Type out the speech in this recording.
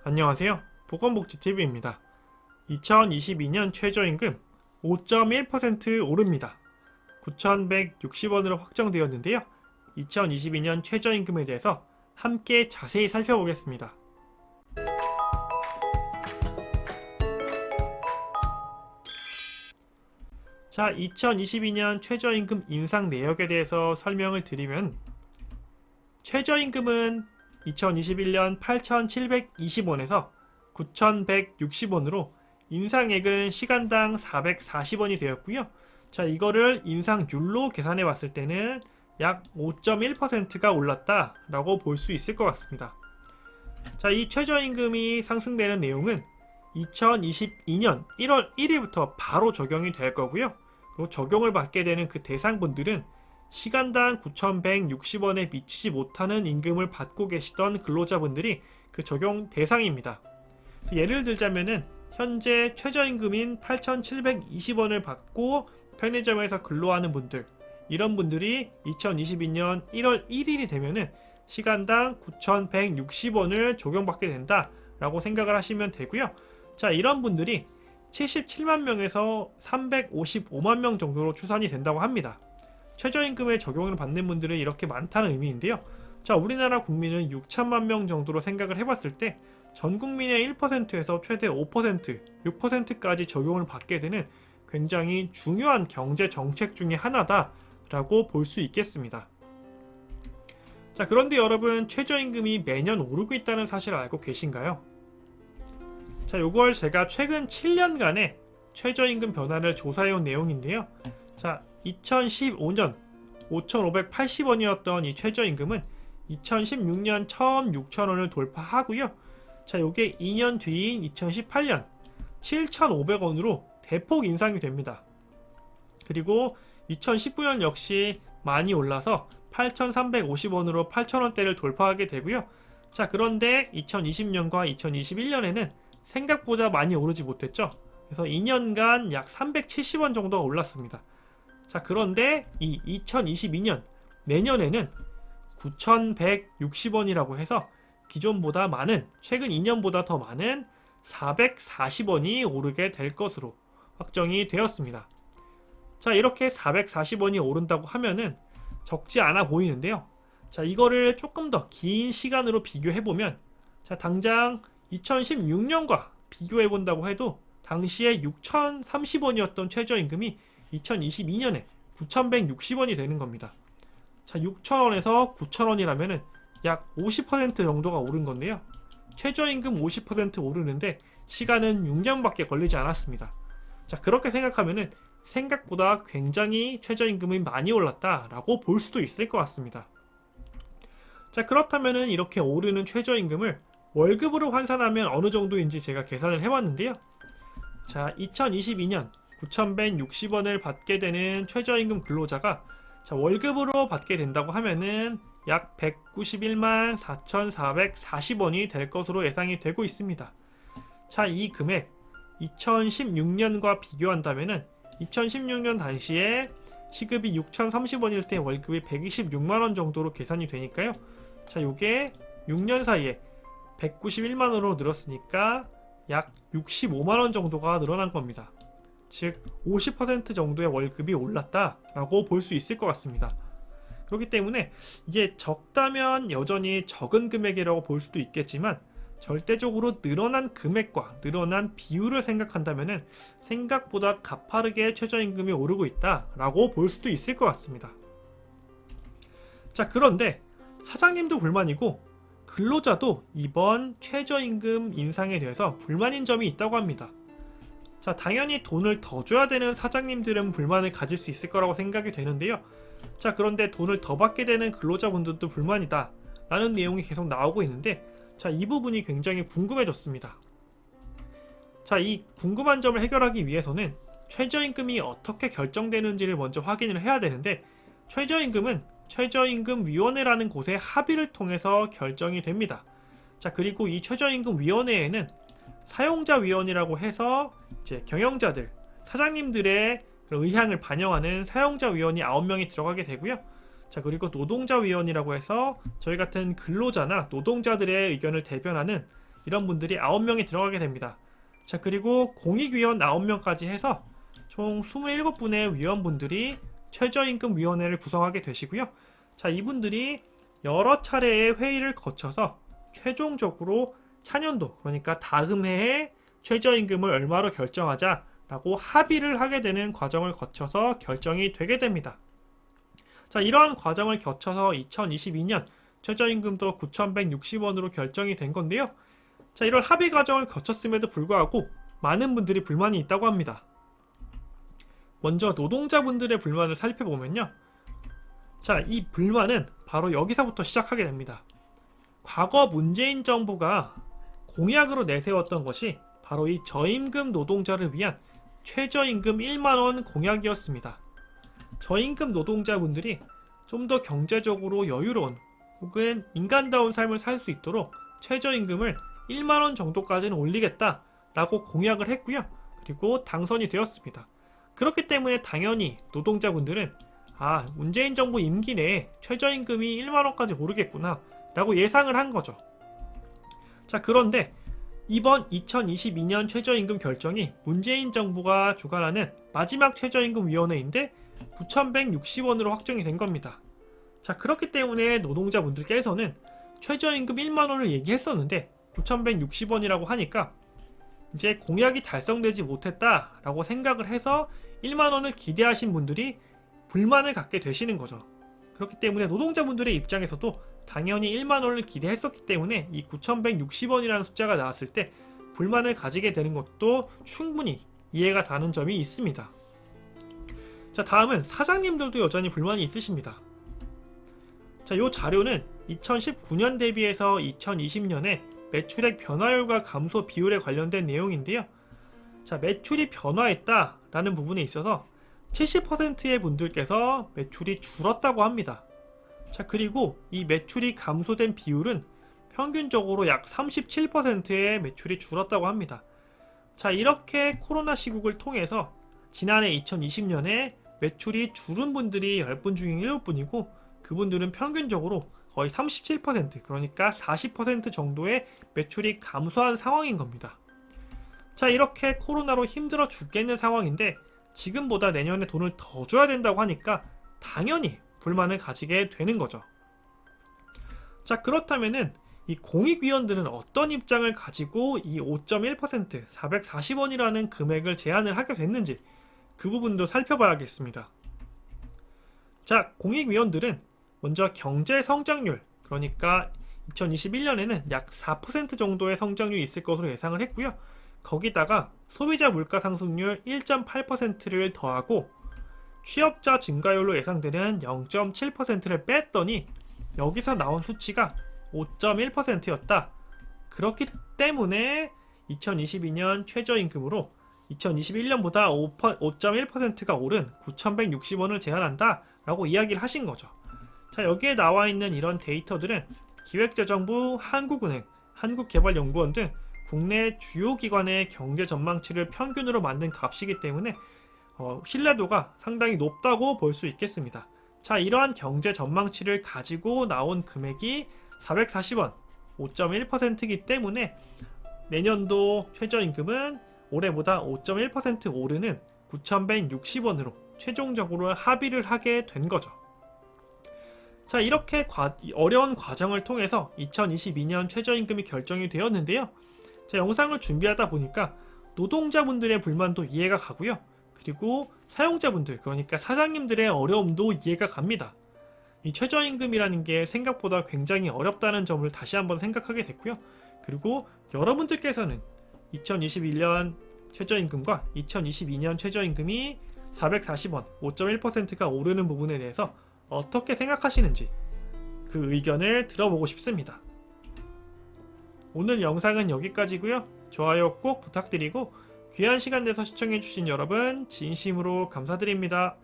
안녕하세요. 보건복지TV입니다. 2022년 최저임금 5.1% 오릅니다. 9,160원으로 확정되었는데요. 2022년 최저임금에 대해서 함께 자세히 살펴보겠습니다. 자, 2022년 최저임금 인상 내역에 대해서 설명을 드리면 최저임금은 2021년 8,720원에서 9,160원으로 인상액은 시간당 440원이 되었고요. 자, 이거를 인상률로 계산해 봤을 때는 약 5.1%가 올랐다라고 볼 수 있을 것 같습니다. 자, 이 최저임금이 상승되는 내용은 2022년 1월 1일부터 바로 적용이 될 거고요. 그리고 적용을 받게 되는 그 대상분들은 시간당 9,160원에 미치지 못하는 임금을 받고 계시던 근로자분들이 그 적용 대상입니다. 예를 들자면은 현재 최저임금인 8,720원을 받고 편의점에서 근로하는 분들, 이런 분들이 2022년 1월 1일이 되면은 시간당 9,160원을 적용받게 된다라고 생각을 하시면 되고요. 자, 이런 분들이 77만 명에서 355만 명 정도로 추산이 된다고 합니다. 최저임금에 적용을 받는 분들은 이렇게 많다는 의미인데요. 자, 우리나라 국민은 6천만 명 정도로 생각을 해봤을 때 전 국민의 1%에서 최대 5%, 6%까지 적용을 받게 되는 굉장히 중요한 경제 정책 중에 하나다라고 볼 수 있겠습니다. 자, 그런데 여러분, 최저임금이 매년 오르고 있다는 사실을 알고 계신가요? 자, 요걸 제가 최근 7년간의 최저임금 변화를 조사해온 내용인데요. 자, 2015년 5,580원이었던 이 최저임금은 2016년 처음 6,000원을 돌파하고요. 자, 요게 2년 뒤인 2018년 7,500원으로 대폭 인상이 됩니다. 그리고 2019년 역시 많이 올라서 8,350원으로 8,000원대를 돌파하게 되고요. 자, 그런데 2020년과 2021년에는 생각보다 많이 오르지 못했죠. 그래서 2년간 약 370원 정도가 올랐습니다. 자, 그런데 이 2022년 내년에는 9,160원이라고 해서 기존보다 많은, 최근 2년보다 더 많은 440원이 오르게 될 것으로 확정이 되었습니다. 자, 이렇게 440원이 오른다고 하면은 적지 않아 보이는데요. 자, 이거를 조금 더 긴 시간으로 비교해보면, 자, 당장 2016년과 비교해본다고 해도 당시에 6,030원이었던 최저임금이 2022년에 9,160원이 되는 겁니다. 자, 6,000원에서 9,000원이라면은 약 50% 정도가 오른 건데요. 최저임금 50% 오르는데 시간은 6년밖에 걸리지 않았습니다. 자, 그렇게 생각하면은 생각보다 굉장히 최저임금이 많이 올랐다라고 볼 수도 있을 것 같습니다. 자, 그렇다면은 이렇게 오르는 최저임금을 월급으로 환산하면 어느 정도인지 제가 계산을 해봤는데요. 자, 2022년 9,160원을 받게 되는 최저임금 근로자가 자, 월급으로 받게 된다고 하면은 약 191만 4,440원이 될 것으로 예상이 되고 있습니다. 자, 이 금액 2016년과 비교한다면은 2016년 당시에 시급이 6,030원일 때 월급이 126만원 정도로 계산이 되니까요. 자, 요게 6년 사이에 191만원으로 늘었으니까 약 65만원 정도가 늘어난 겁니다. 즉 50% 정도의 월급이 올랐다라고 볼 수 있을 것 같습니다. 그렇기 때문에 이게 적다면 여전히 적은 금액이라고 볼 수도 있겠지만 절대적으로 늘어난 금액과 늘어난 비율을 생각한다면 생각보다 가파르게 최저임금이 오르고 있다라고 볼 수도 있을 것 같습니다. 자, 그런데 사장님도 불만이고 근로자도 이번 최저임금 인상에 대해서 불만인 점이 있다고 합니다. 자, 당연히 돈을 더 줘야 되는 사장님들은 불만을 가질 수 있을 거라고 생각이 되는데요. 자, 그런데 돈을 더 받게 되는 근로자분들도 불만이다 라는 내용이 계속 나오고 있는데, 자, 이 부분이 굉장히 궁금해졌습니다. 자, 이 궁금한 점을 해결하기 위해서는 최저임금이 어떻게 결정되는지를 먼저 확인을 해야 되는데, 최저임금은 최저임금위원회라는 곳의 합의를 통해서 결정이 됩니다. 자, 그리고 이 최저임금위원회에는 사용자위원이라고 해서 이제 경영자들, 사장님들의 의향을 반영하는 사용자위원이 9명이 들어가게 되고요. 자, 그리고 노동자위원이라고 해서 저희 같은 근로자나 노동자들의 의견을 대변하는 이런 분들이 9명이 들어가게 됩니다. 자, 그리고 공익위원 9명까지 해서 총 27분의 위원분들이 최저임금위원회를 구성하게 되시고요. 자, 이분들이 여러 차례의 회의를 거쳐서 최종적으로 차년도, 그러니까 다음 해에 최저임금을 얼마로 결정하자라고 합의를 하게 되는 과정을 거쳐서 결정이 되게 됩니다. 자, 이러한 과정을 거쳐서 2022년 최저임금도 9,160원으로 결정이 된 건데요. 자, 이런 합의 과정을 거쳤음에도 불구하고 많은 분들이 불만이 있다고 합니다. 먼저 노동자분들의 불만을 살펴보면요. 자, 이 불만은 바로 여기서부터 시작하게 됩니다. 과거 문재인 정부가 공약으로 내세웠던 것이 바로 이 저임금 노동자를 위한 최저임금 1만원 공약이었습니다. 저임금 노동자분들이 좀 더 경제적으로 여유로운 혹은 인간다운 삶을 살 수 있도록 최저임금을 1만원 정도까지는 올리겠다라고 공약을 했고요. 그리고 당선이 되었습니다. 그렇기 때문에 당연히 노동자분들은 문재인 정부 임기 내에 최저임금이 1만원까지 오르겠구나 라고 예상을 한 거죠. 자, 그런데 이번 2022년 최저임금 결정이 문재인 정부가 주관하는 마지막 최저임금위원회인데 9,160원으로 확정이 된 겁니다. 자, 그렇기 때문에 노동자분들께서는 최저임금 1만원을 얘기했었는데 9,160원이라고 하니까 이제 공약이 달성되지 못했다라고 생각을 해서 1만원을 기대하신 분들이 불만을 갖게 되시는 거죠. 그렇기 때문에 노동자분들의 입장에서도 당연히 1만원을 기대했었기 때문에 이 9,160원이라는 숫자가 나왔을 때 불만을 가지게 되는 것도 충분히 이해가 가는 점이 있습니다. 자, 다음은 사장님들도 여전히 불만이 있으십니다. 자, 이 자료는 2019년 대비해서 2020년에 매출액 변화율과 감소 비율에 관련된 내용인데요. 자, 매출이 변화했다라는 부분에 있어서 70%의 분들께서 매출이 줄었다고 합니다. 자, 그리고 이 매출이 감소된 비율은 평균적으로 약 37%의 매출이 줄었다고 합니다. 자, 이렇게 코로나 시국을 통해서 지난해 2020년에 매출이 줄은 분들이 10분 중에 7분이고 그분들은 평균적으로 거의 37%, 그러니까 40% 정도의 매출이 감소한 상황인 겁니다. 자, 이렇게 코로나로 힘들어 죽겠는 상황인데 지금보다 내년에 돈을 더 줘야 된다고 하니까 당연히 불만을 가지게 되는 거죠. 자, 그렇다면은 이 공익위원들은 어떤 입장을 가지고 이 5.1% 440원이라는 금액을 제안을 하게 됐는지 그 부분도 살펴봐야겠습니다. 자, 공익위원들은 먼저 경제 성장률, 그러니까 2021년에는 약 4% 정도의 성장률이 있을 것으로 예상을 했고요. 거기다가 소비자 물가 상승률 1.8%를 더하고 취업자 증가율로 예상되는 0.7%를 뺐더니 여기서 나온 수치가 5.1%였다. 그렇기 때문에 2022년 최저임금으로 2021년보다 5.1%가 오른 9,160원을 제안한다 라고 이야기를 하신 거죠. 자, 여기에 나와 있는 이런 데이터들은 기획재정부, 한국은행, 한국개발연구원 등 국내 주요 기관의 경제 전망치를 평균으로 만든 값이기 때문에 신뢰도가 상당히 높다고 볼 수 있겠습니다. 자, 이러한 경제 전망치를 가지고 나온 금액이 440원, 5.1%이기 때문에 내년도 최저임금은 올해보다 5.1% 오르는 9,160원으로 최종적으로 합의를 하게 된 거죠. 자, 이렇게 어려운 과정을 통해서 2022년 최저임금이 결정이 되었는데요. 자, 영상을 준비하다 보니까 노동자분들의 불만도 이해가 가고요. 그리고 사용자분들, 그러니까 사장님들의 어려움도 이해가 갑니다. 이 최저임금이라는 게 생각보다 굉장히 어렵다는 점을 다시 한번 생각하게 됐고요. 그리고 여러분들께서는 2021년 최저임금과 2022년 최저임금이 440원, 5.1%가 오르는 부분에 대해서 어떻게 생각하시는지 그 의견을 들어보고 싶습니다. 오늘 영상은 여기까지고요. 좋아요 꼭 부탁드리고 귀한 시간 내서 시청해주신 여러분 진심으로 감사드립니다.